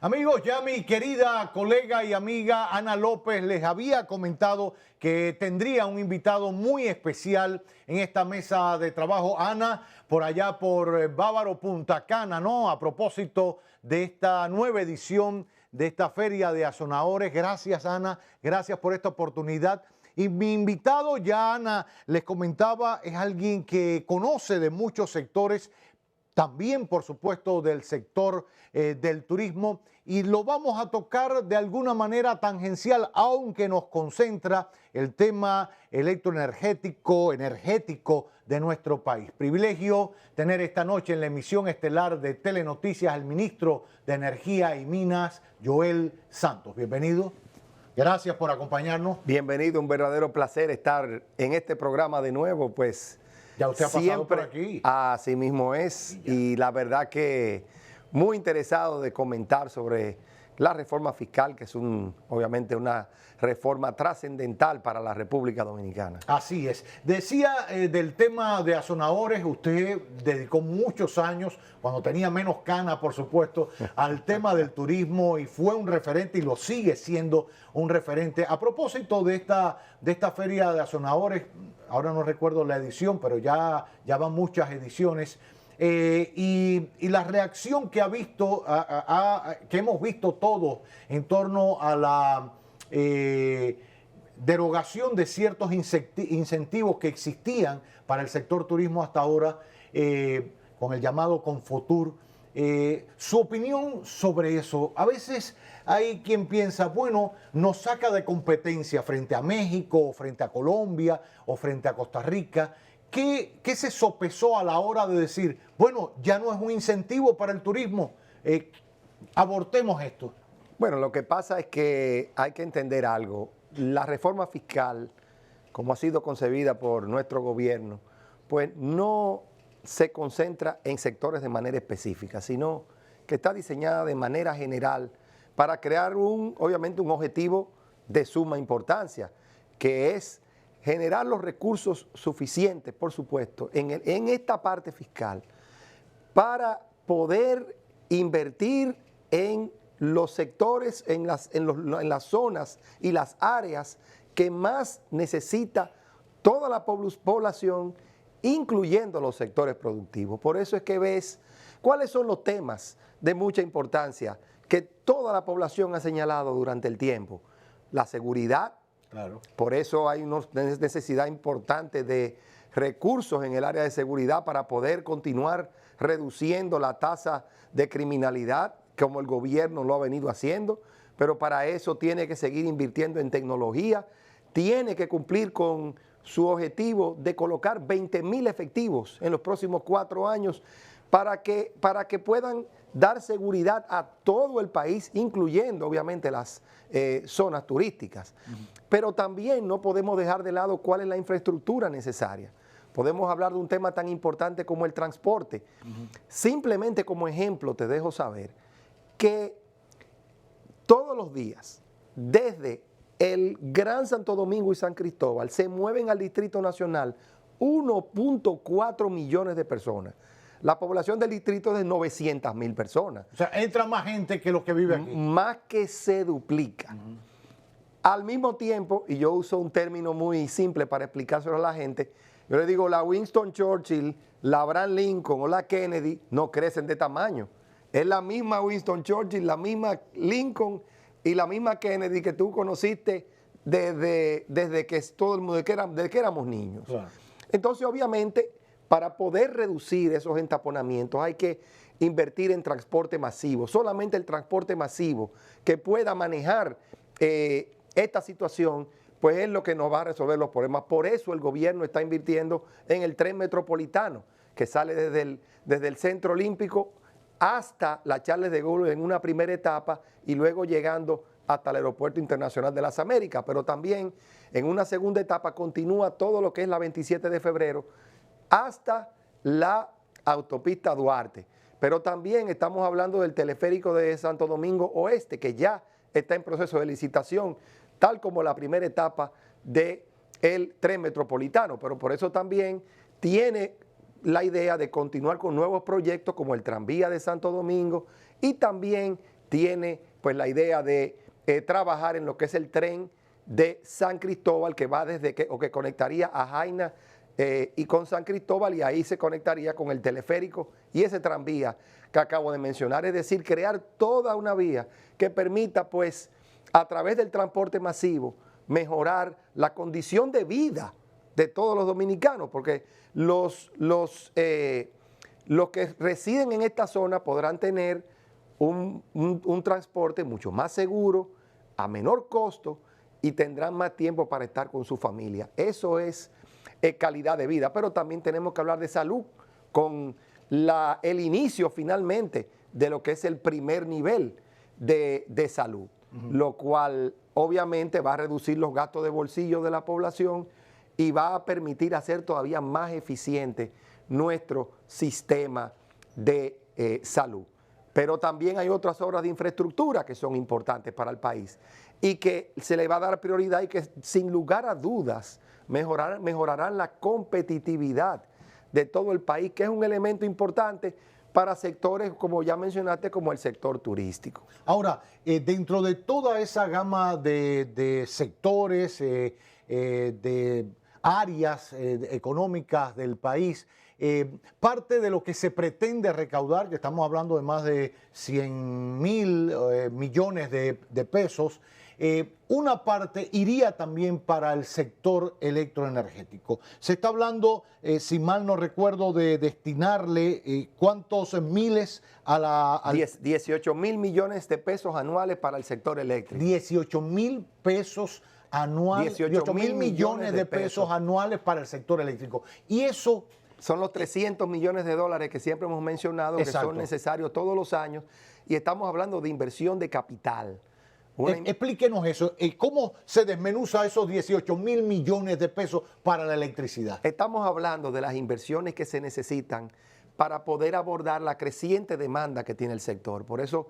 Amigos, ya mi querida colega y amiga Ana López les había comentado que tendría un invitado muy especial en esta mesa de trabajo. Ana, por allá por Bávaro, Punta Cana, ¿no? A propósito de esta nueva edición de esta Feria de Azonadores. Gracias, Ana. Gracias por esta oportunidad. Y mi invitado, ya Ana les comentaba, es alguien que conoce de muchos sectores, también por supuesto del sector del turismo, y lo vamos a tocar de alguna manera tangencial, aunque nos concentra el tema electroenergético, energético de nuestro país. Privilegio tener esta noche en la emisión estelar de Telenoticias al ministro de Energía y Minas, Joel Santos. Bienvenido. Gracias por acompañarnos. Bienvenido, un verdadero placer estar en este programa de nuevo, pues ya usted ha pasado por aquí. Así mismo es, y la verdad que muy interesado de comentar sobre la reforma fiscal, que es obviamente una reforma trascendental para la República Dominicana. Así es. Decía del tema de azonadores, usted dedicó muchos años, cuando tenía menos cana, por supuesto, al tema del turismo y fue un referente y lo sigue siendo un referente. A propósito de esta feria de azonadores, ahora no recuerdo la edición, pero ya van muchas ediciones. Y la reacción que que hemos visto todos en torno a la derogación de ciertos incentivos que existían para el sector turismo hasta ahora, con el llamado Confotur. Su opinión sobre eso. A veces hay quien piensa, bueno, nos saca de competencia frente a México, o frente a Colombia, o frente a Costa Rica. ¿Qué se sopesó a la hora de decir, bueno, ya no es un incentivo para el turismo, abortemos esto? Bueno, lo que pasa es que hay que entender algo. La reforma fiscal, como ha sido concebida por nuestro gobierno, pues no se concentra en sectores de manera específica, sino que está diseñada de manera general para crear obviamente un objetivo de suma importancia, que es generar los recursos suficientes, por supuesto, en esta parte fiscal para poder invertir en los sectores, en las zonas y las áreas que más necesita toda la población, incluyendo los sectores productivos. Por eso es que ves cuáles son los temas de mucha importancia que toda la población ha señalado durante el tiempo. La seguridad. Claro. Por eso hay una necesidad importante de recursos en el área de seguridad para poder continuar reduciendo la tasa de criminalidad, como el gobierno lo ha venido haciendo, pero para eso tiene que seguir invirtiendo en tecnología, tiene que cumplir con su objetivo de colocar 20,000 efectivos en los próximos 4 años para que puedan dar seguridad a todo el país, incluyendo obviamente las zonas turísticas. Pero también no podemos dejar de lado cuál es la infraestructura necesaria. Podemos hablar de un tema tan importante como el transporte. Simplemente como ejemplo te dejo saber que todos los días, desde el Gran Santo Domingo y San Cristóbal, se mueven al Distrito Nacional 1.4 millones de personas. La población del distrito es de 900,000 personas. O sea, entra más gente que los que viven aquí. Más que se duplica. Al mismo tiempo, y yo uso un término muy simple para explicárselo a la gente, yo le digo, la Winston Churchill, la Abraham Lincoln o la Kennedy no crecen de tamaño. Es la misma Winston Churchill, la misma Lincoln y la misma Kennedy que tú conociste desde que todo el mundo, desde que éramos niños. Claro. Entonces, obviamente, para poder reducir esos entaponamientos hay que invertir en transporte masivo. Solamente el transporte masivo que pueda manejar esta situación, pues es lo que nos va a resolver los problemas. Por eso el gobierno está invirtiendo en el tren metropolitano, que sale desde el Centro Olímpico hasta la Charles de Gaulle en una primera etapa y luego llegando hasta el Aeropuerto Internacional de las Américas. Pero también en una segunda etapa continúa todo lo que es la 27 de febrero, hasta la autopista Duarte. Pero también estamos hablando del teleférico de Santo Domingo Oeste, que ya está en proceso de licitación, tal como la primera etapa del tren metropolitano. Pero por eso también tiene la idea de continuar con nuevos proyectos como el tranvía de Santo Domingo y también tiene pues la idea de trabajar en lo que es el tren de San Cristóbal, que va desde que conectaría a Jaina y con San Cristóbal, y ahí se conectaría con el teleférico y ese tranvía que acabo de mencionar. Es decir, crear toda una vía que permita pues a través del transporte masivo mejorar la condición de vida de todos los dominicanos, porque los que residen en esta zona podrán tener un transporte mucho más seguro, a menor costo, y tendrán más tiempo para estar con su familia. Eso es calidad de vida, pero también tenemos que hablar de salud, con el inicio finalmente de lo que es el primer nivel de salud, lo cual obviamente va a reducir los gastos de bolsillo de la población y va a permitir hacer todavía más eficiente nuestro sistema de salud. Pero también hay otras obras de infraestructura que son importantes para el país y que se le va a dar prioridad y que sin lugar a dudas mejorarán la competitividad de todo el país, que es un elemento importante para sectores, como ya mencionaste, como el sector turístico. Ahora, dentro de toda esa gama de sectores, de áreas económicas del país, parte de lo que se pretende recaudar, que estamos hablando de más de 100.000 millones de pesos, una parte iría también para el sector electroenergético. Se está hablando, si mal no recuerdo, de destinarle cuántos miles a la... 18.000 millones de pesos anuales para el sector eléctrico. 18.000 pesos anuales, 18.000 millones de pesos anuales para el sector eléctrico. Y eso... Son los 300 millones de dólares que siempre hemos mencionado, exacto, que son necesarios todos los años, y estamos hablando de inversión de capital. Explíquenos eso, ¿cómo se desmenuza esos 18.000 millones de pesos para la electricidad? Estamos hablando de las inversiones que se necesitan para poder abordar la creciente demanda que tiene el sector. Por eso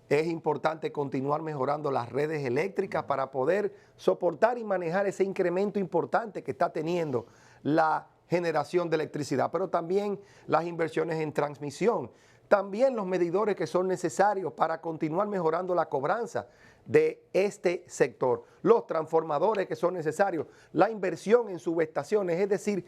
es importante continuar mejorando las redes eléctricas para poder soportar y manejar ese incremento importante que está teniendo la generación de electricidad, pero también las inversiones en transmisión, también los medidores que son necesarios para continuar mejorando la cobranza de este sector, los transformadores que son necesarios, la inversión en subestaciones, es decir,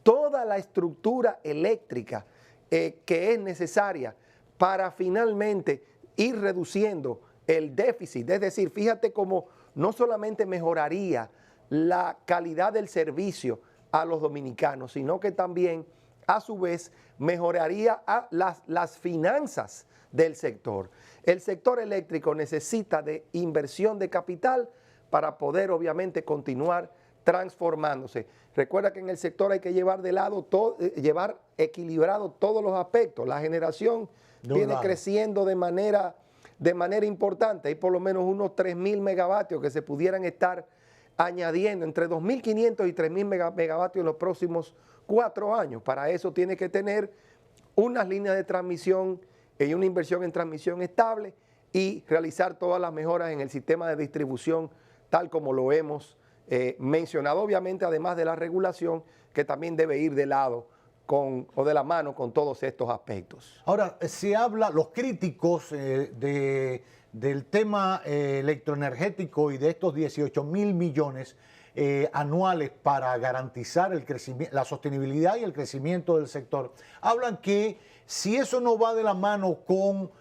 toda la estructura eléctrica que es necesaria para finalmente ir reduciendo el déficit. Es decir, fíjate cómo no solamente mejoraría la calidad del servicio a los dominicanos, sino que también a su vez mejoraría las finanzas del sector. El sector eléctrico necesita de inversión de capital para poder obviamente continuar transformándose. Recuerda que en el sector hay que llevar de lado llevar equilibrado todos los aspectos. La generación viene creciendo de manera importante. Hay por lo menos unos 3.000 megavatios que se pudieran estar añadiendo entre 2.500 y 3.000 megavatios en los próximos 4 años. Para eso tiene que tener unas líneas de transmisión y una inversión en transmisión estable y realizar todas las mejoras en el sistema de distribución tal como lo hemos mencionado. Obviamente, además de la regulación, que también debe ir de lado o de la mano con todos estos aspectos. Ahora, se habla, los críticos del tema electroenergético y de estos 18.000 millones anuales para garantizar el crecimiento, la sostenibilidad y el crecimiento del sector, hablan que si eso no va de la mano con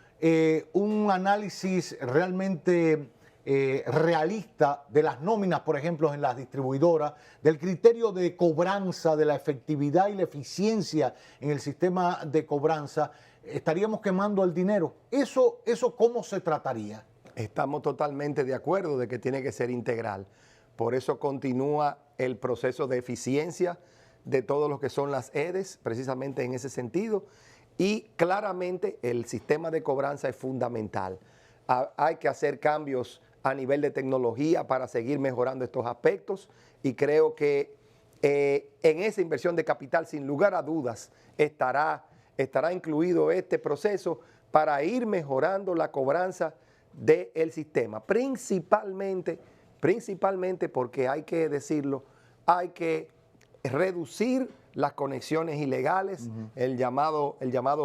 un análisis realmente realista de las nóminas, por ejemplo, en las distribuidoras, del criterio de cobranza, de la efectividad y la eficiencia en el sistema de cobranza, estaríamos quemando el dinero. ¿Eso cómo se trataría? Estamos totalmente de acuerdo de que tiene que ser integral. Por eso continúa el proceso de eficiencia de todo lo que son las EDES, precisamente en ese sentido. Y claramente el sistema de cobranza es fundamental. Hay que hacer cambios a nivel de tecnología para seguir mejorando estos aspectos y creo que en esa inversión de capital, sin lugar a dudas, estará incluido este proceso para ir mejorando la cobranza del sistema, principalmente porque hay que decirlo, hay que reducir las conexiones ilegales, el llamado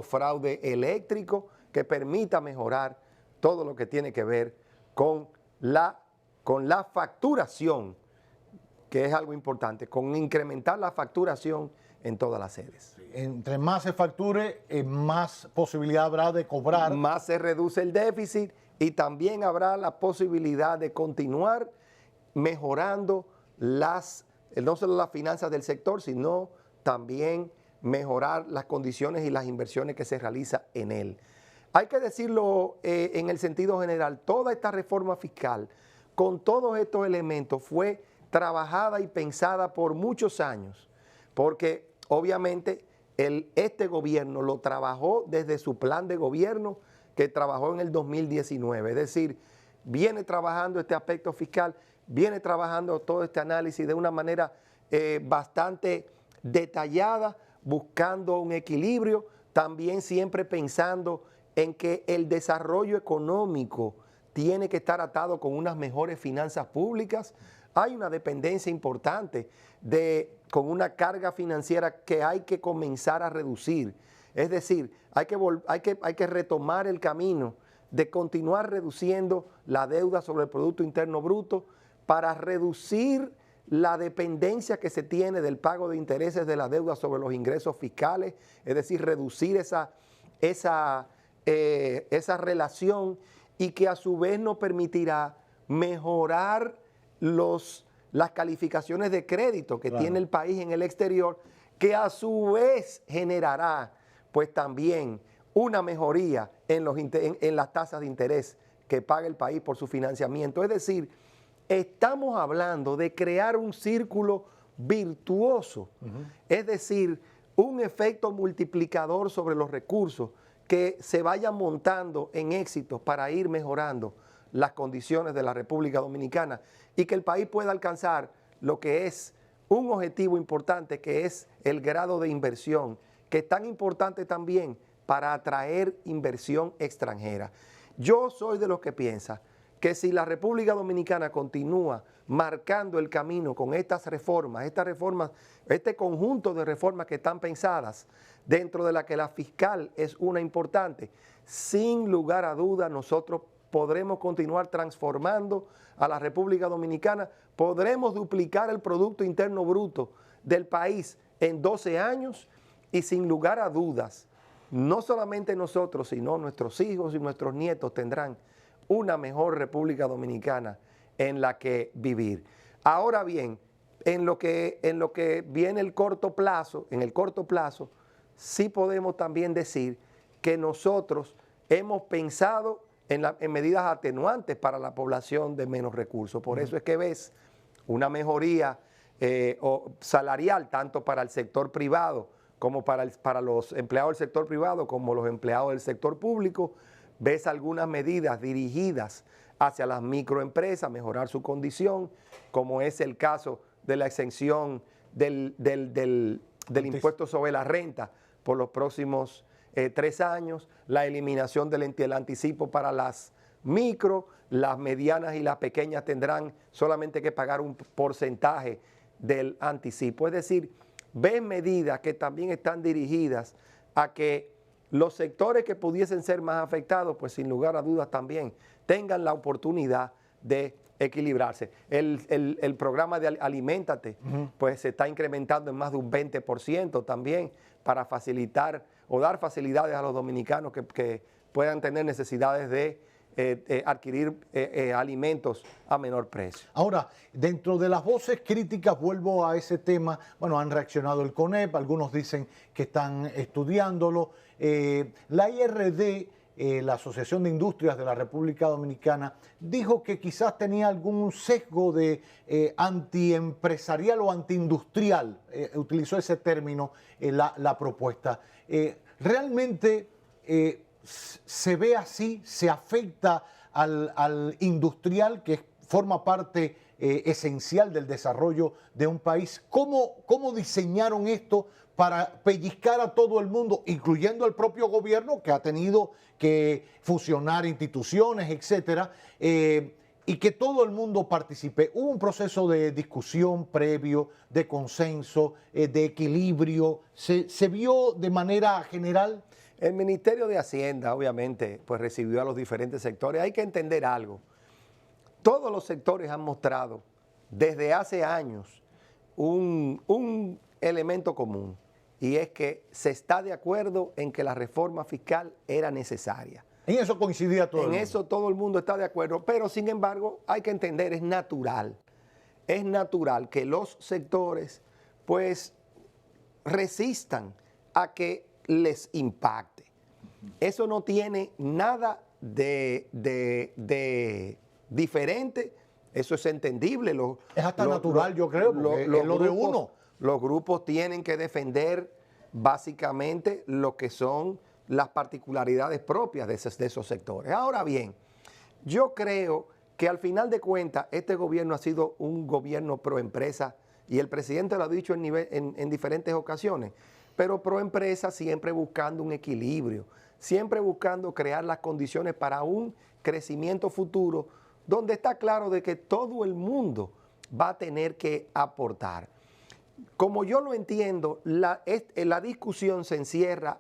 fraude eléctrico, que permita mejorar todo lo que tiene que ver con la facturación, que es algo importante, con incrementar la facturación en todas las sedes. Entre más se facture, más posibilidad habrá de cobrar. Más se reduce el déficit y también habrá la posibilidad de continuar mejorando no solo las finanzas del sector, sino también mejorar las condiciones y las inversiones que se realizan en él. Hay que decirlo en el sentido general, toda esta reforma fiscal, con todos estos elementos, fue trabajada y pensada por muchos años, porque obviamente este gobierno lo trabajó desde su plan de gobierno que trabajó en el 2019, es decir, viene trabajando este aspecto fiscal, viene trabajando todo este análisis de una manera bastante detallada, buscando un equilibrio, también siempre pensando en que el desarrollo económico tiene que estar atado con unas mejores finanzas públicas. Hay una dependencia importante con una carga financiera que hay que comenzar a reducir. Es decir, hay que retomar el camino de continuar reduciendo la deuda sobre el Producto Interno Bruto para reducir la dependencia que se tiene del pago de intereses de la deuda sobre los ingresos fiscales, es decir, reducir esa relación, y que a su vez nos permitirá mejorar las calificaciones de crédito que tiene el país en el exterior, que a su vez generará pues también una mejoría en las tasas de interés que paga el país por su financiamiento. Es decir, estamos hablando de crear un círculo virtuoso, es decir, un efecto multiplicador sobre los recursos que se vayan montando en éxitos para ir mejorando las condiciones de la República Dominicana y que el país pueda alcanzar lo que es un objetivo importante, que es el grado de inversión, que es tan importante también para atraer inversión extranjera. Yo soy de los que piensa que si la República Dominicana continúa marcando el camino con estas reformas, este conjunto de reformas que están pensadas, dentro de la que la fiscal es una importante, sin lugar a duda nosotros podremos continuar transformando a la República Dominicana, podremos duplicar el Producto Interno Bruto del país en 12 años y sin lugar a dudas, no solamente nosotros, sino nuestros hijos y nuestros nietos tendrán una mejor República Dominicana en la que vivir. Ahora bien, en lo que viene el corto plazo, sí podemos también decir que nosotros hemos pensado en medidas atenuantes para la población de menos recursos. Por eso es que ves una mejoría salarial tanto para el sector privado como para los empleados del sector privado como los empleados del sector público. Ves algunas medidas dirigidas hacia las microempresas, mejorar su condición, como es el caso de la exención del impuesto sobre la renta por los próximos 3 años, la eliminación del anticipo para las micro, las medianas y las pequeñas tendrán solamente que pagar un porcentaje del anticipo. Es decir, ves medidas que también están dirigidas a que los sectores que pudiesen ser más afectados, pues sin lugar a dudas también tengan la oportunidad de equilibrarse. El programa de Aliméntate, pues se está incrementando en más de un 20% también para facilitar o dar facilidades a los dominicanos que puedan tener necesidades de adquirir alimentos a menor precio. Ahora, dentro de las voces críticas, vuelvo a ese tema, bueno, han reaccionado el CONEP, algunos dicen que están estudiándolo. La IRD, la Asociación de Industrias de la República Dominicana, dijo que quizás tenía algún sesgo de antiempresarial o antiindustrial, utilizó ese término la propuesta. ¿Realmente se ve así? ¿Se afecta al industrial que forma parte esencial del desarrollo de un país? ¿Cómo diseñaron esto para pellizcar a todo el mundo, incluyendo al propio gobierno que ha tenido que fusionar instituciones, etcétera, y que todo el mundo participe? ¿Hubo un proceso de discusión previo, de consenso, de equilibrio? ¿Se vio de manera general? El Ministerio de Hacienda, obviamente, pues recibió a los diferentes sectores. Hay que entender algo. Todos los sectores han mostrado desde hace años un elemento común, y es que se está de acuerdo en que la reforma fiscal era necesaria. En eso coincidía todo el mundo. En eso todo el mundo está de acuerdo, pero sin embargo hay que entender, es natural que los sectores pues resistan a que les impacte. Eso no tiene nada de diferente, eso es entendible. Es hasta natural, yo creo, porque es lo de uno. Los grupos tienen que defender básicamente lo que son las particularidades propias de esos sectores. Ahora bien, yo creo que al final de cuentas este gobierno ha sido un gobierno pro empresa, y el presidente lo ha dicho en diferentes ocasiones, pero pro empresa siempre buscando un equilibrio, siempre buscando crear las condiciones para un crecimiento futuro donde está claro de que todo el mundo va a tener que aportar. Como yo lo entiendo, la discusión se encierra,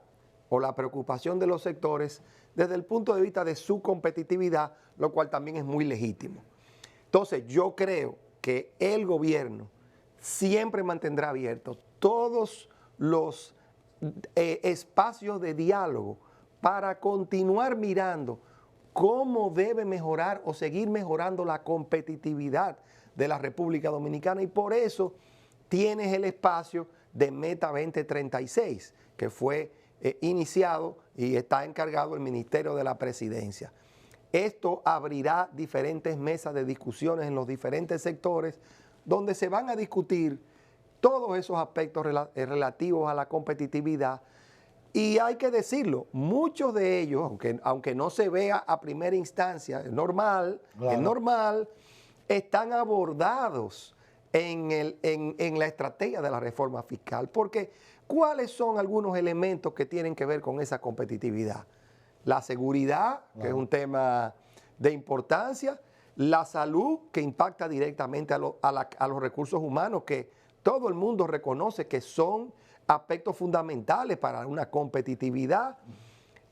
o la preocupación de los sectores, desde el punto de vista de su competitividad, lo cual también es muy legítimo. Entonces, yo creo que el gobierno siempre mantendrá abiertos todos los espacios de diálogo para continuar mirando cómo debe mejorar o seguir mejorando la competitividad de la República Dominicana, y por eso tienes el espacio de Meta 2036, que fue iniciado y está encargado el Ministerio de la Presidencia. Esto abrirá diferentes mesas de discusiones en los diferentes sectores donde se van a discutir todos esos aspectos relativos a la competitividad, y hay que decirlo, muchos de ellos, aunque no se vea a primera instancia, es normal, están abordados en la estrategia de la reforma fiscal. Porque, ¿cuáles son algunos elementos que tienen que ver con esa competitividad? La seguridad, que es un tema de importancia; la salud, que impacta directamente a los recursos humanos, que todo el mundo reconoce que son aspectos fundamentales para una competitividad;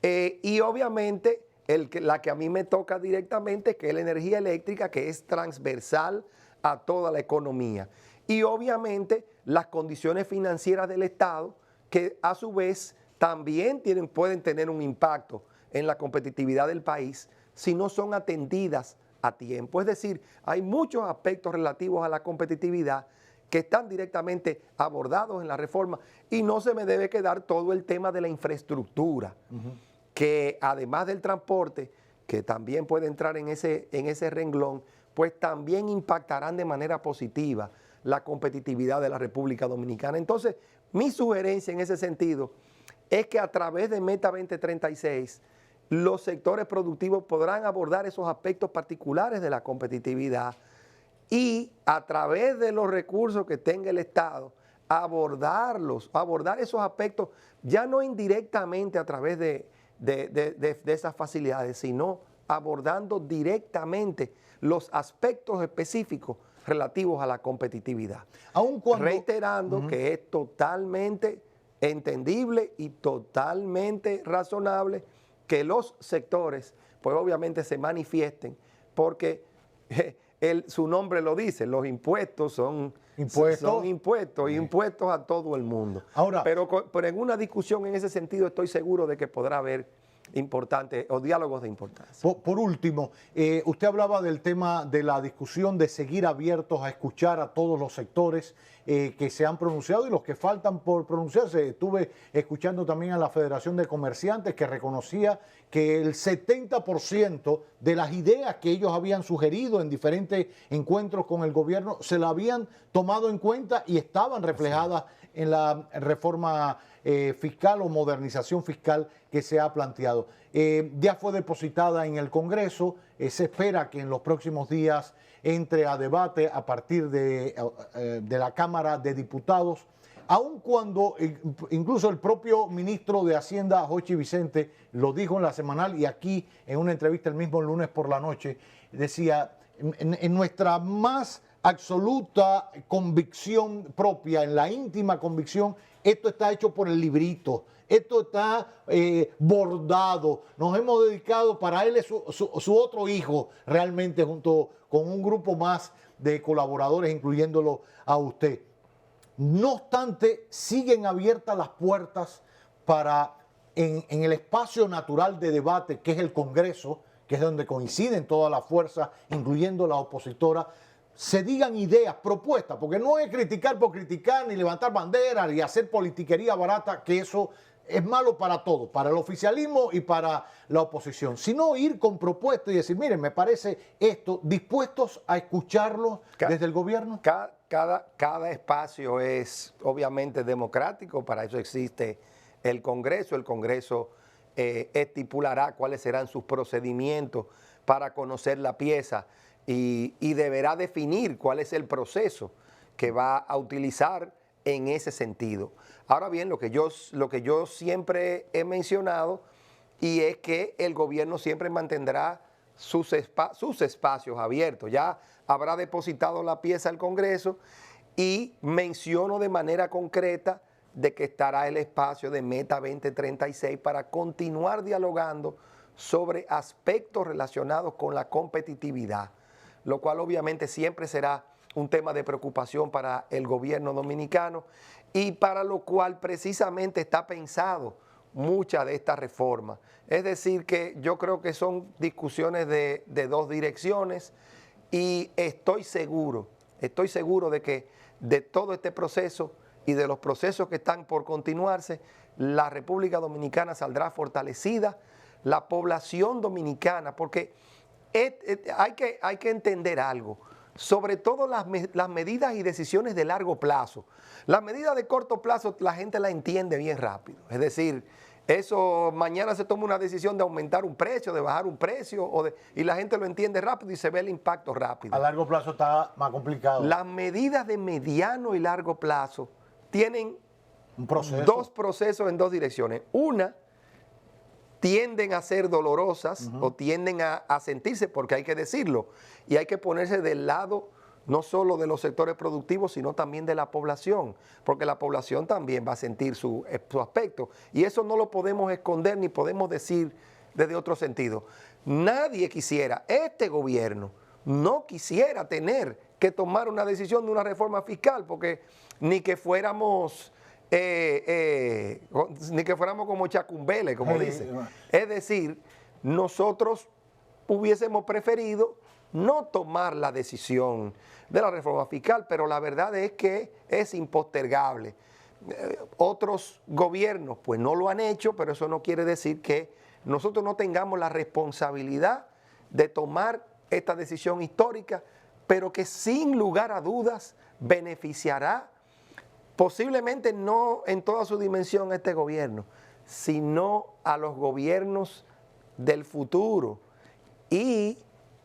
y obviamente la que a mí me toca directamente, que es la energía eléctrica, que es transversal a toda la economía; y obviamente las condiciones financieras del Estado, que a su vez también pueden tener un impacto en la competitividad del país si no son atendidas a tiempo. Es decir, hay muchos aspectos relativos a la competitividad que están directamente abordados en la reforma, y no se me debe quedar todo el tema de la infraestructura, que además del transporte, que también puede entrar en ese renglón, pues también impactarán de manera positiva la competitividad de la República Dominicana. Entonces, mi sugerencia en ese sentido es que a través de Meta 2036 los sectores productivos podrán abordar esos aspectos particulares de la competitividad, y a través de los recursos que tenga el Estado, abordar esos aspectos, ya no indirectamente a través de esas facilidades, sino abordando directamente los aspectos específicos relativos a la competitividad. Aun cuando, reiterando que es totalmente entendible y totalmente razonable que los sectores, pues obviamente se manifiesten, porque su nombre lo dice, los impuestos son impuestos a todo el mundo. Ahora, pero en una discusión en ese sentido estoy seguro de que podrá haber diálogos de importancia. Por último, usted hablaba del tema de la discusión, de seguir abiertos a escuchar a todos los sectores que se han pronunciado y los que faltan por pronunciarse. Estuve escuchando también a la Federación de Comerciantes, que reconocía que el 70% de las ideas que ellos habían sugerido en diferentes encuentros con el gobierno se la habían tomado en cuenta y estaban reflejadas en la reforma fiscal o modernización fiscal que se ha planteado. Ya fue depositada en el Congreso, se espera que en los próximos días entre a debate a partir de la Cámara de Diputados, aun cuando incluso el propio ministro de Hacienda, Jochi Vicente, lo dijo en la semanal y aquí en una entrevista el mismo lunes por la noche, decía, en nuestra más absoluta convicción propia, en la íntima convicción, esto está hecho por el librito. esto está bordado, nos hemos dedicado, para él es su otro hijo realmente, junto con un grupo más de colaboradores, incluyéndolo a usted. No obstante, siguen abiertas las puertas para, en el espacio natural de debate, que es el Congreso, que es donde coinciden todas las fuerzas, incluyendo la opositora, se digan ideas, propuestas, porque no es criticar por criticar, ni levantar banderas, ni hacer politiquería barata, que eso es malo para todos, para el oficialismo y para la oposición, sino ir con propuestas y decir, miren, me parece esto, dispuestos a escucharlo desde el gobierno. Cada espacio es obviamente democrático, para eso existe el Congreso estipulará cuáles serán sus procedimientos para conocer la pieza y deberá definir cuál es el proceso que va a utilizar en ese sentido. Ahora bien, lo que yo siempre he mencionado, y es que el gobierno siempre mantendrá sus espacios abiertos. Ya habrá depositado la pieza al Congreso y menciono de manera concreta de que estará el espacio de Meta 2036 para continuar dialogando sobre aspectos relacionados con la competitividad, lo cual obviamente siempre será un tema de preocupación para el gobierno dominicano y para lo cual precisamente está pensado mucha de esta reforma. Es decir, que yo creo que son discusiones de dos direcciones y estoy seguro de que de todo este proceso y de los procesos que están por continuarse, la República Dominicana saldrá fortalecida, la población dominicana, porque hay que entender algo, sobre todo las medidas y decisiones de largo plazo. Las medidas de corto plazo la gente la entiende bien rápido, es decir, eso mañana se toma una decisión de aumentar un precio, de bajar un precio, y la gente lo entiende rápido y se ve el impacto rápido. A largo plazo está más complicado. Las medidas de mediano y largo plazo tienen dos procesos en dos direcciones. Una, tienden a ser dolorosas o tienden a sentirse, porque hay que decirlo, y hay que ponerse del lado no solo de los sectores productivos, sino también de la población, porque la población también va a sentir su aspecto, y eso no lo podemos esconder ni podemos decir desde otro sentido. Nadie quisiera, este gobierno no quisiera tener que tomar una decisión de una reforma fiscal, porque ni que fuéramos como Chacumbele, como dicen. Es decir, nosotros hubiésemos preferido no tomar la decisión de la reforma fiscal, pero la verdad es que es impostergable. Otros gobiernos pues no lo han hecho, pero eso no quiere decir que nosotros no tengamos la responsabilidad de tomar esta decisión histórica, pero que sin lugar a dudas beneficiará posiblemente no en toda su dimensión a este gobierno, sino a los gobiernos del futuro y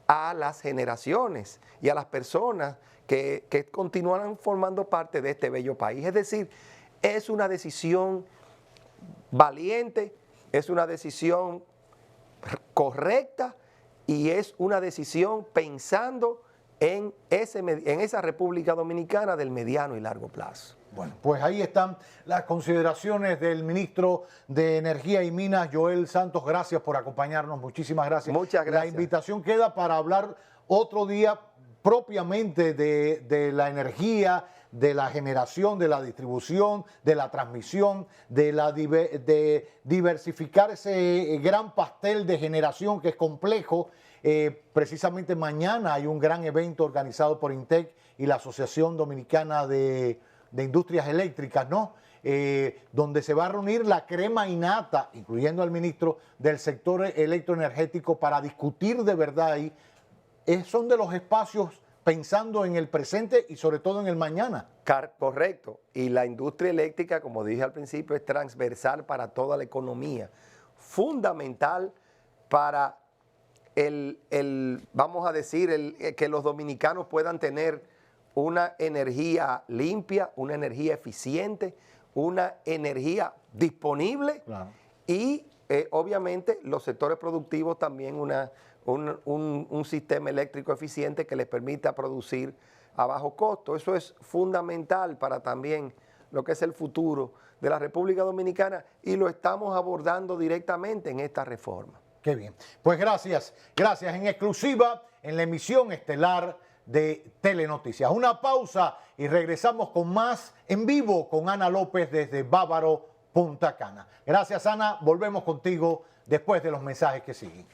a las generaciones y a las personas que continuarán formando parte de este bello país. Es decir, es una decisión valiente, es una decisión correcta y es una decisión pensando en esa República Dominicana del mediano y largo plazo. Bueno, pues ahí están las consideraciones del ministro de Energía y Minas, Joel Santos. Gracias por acompañarnos, muchísimas gracias. Muchas gracias. La invitación queda para hablar otro día propiamente de la energía, de la generación, de la distribución, de la transmisión, de diversificar ese gran pastel de generación que es complejo. Precisamente mañana hay un gran evento organizado por INTEC y la Asociación Dominicana de Industrias Eléctricas, ¿no? Donde se va a reunir la crema innata, incluyendo al ministro del sector electroenergético, para discutir de verdad. Y son de los espacios pensando en el presente y sobre todo en el mañana. Correcto. Y la industria eléctrica, como dije al principio, es transversal para toda la economía. Fundamental para vamos a decir, que los dominicanos puedan tener una energía limpia, una energía eficiente, una energía disponible. Claro. Y obviamente los sectores productivos también un sistema eléctrico eficiente que les permita producir a bajo costo. Eso es fundamental para también lo que es el futuro de la República Dominicana y lo estamos abordando directamente en esta reforma. Qué bien. Pues gracias. Gracias en exclusiva en la emisión estelar de Telenoticias. Una pausa y regresamos con más en vivo con Ana López desde Bávaro, Punta Cana. Gracias, Ana. Volvemos contigo después de los mensajes que siguen.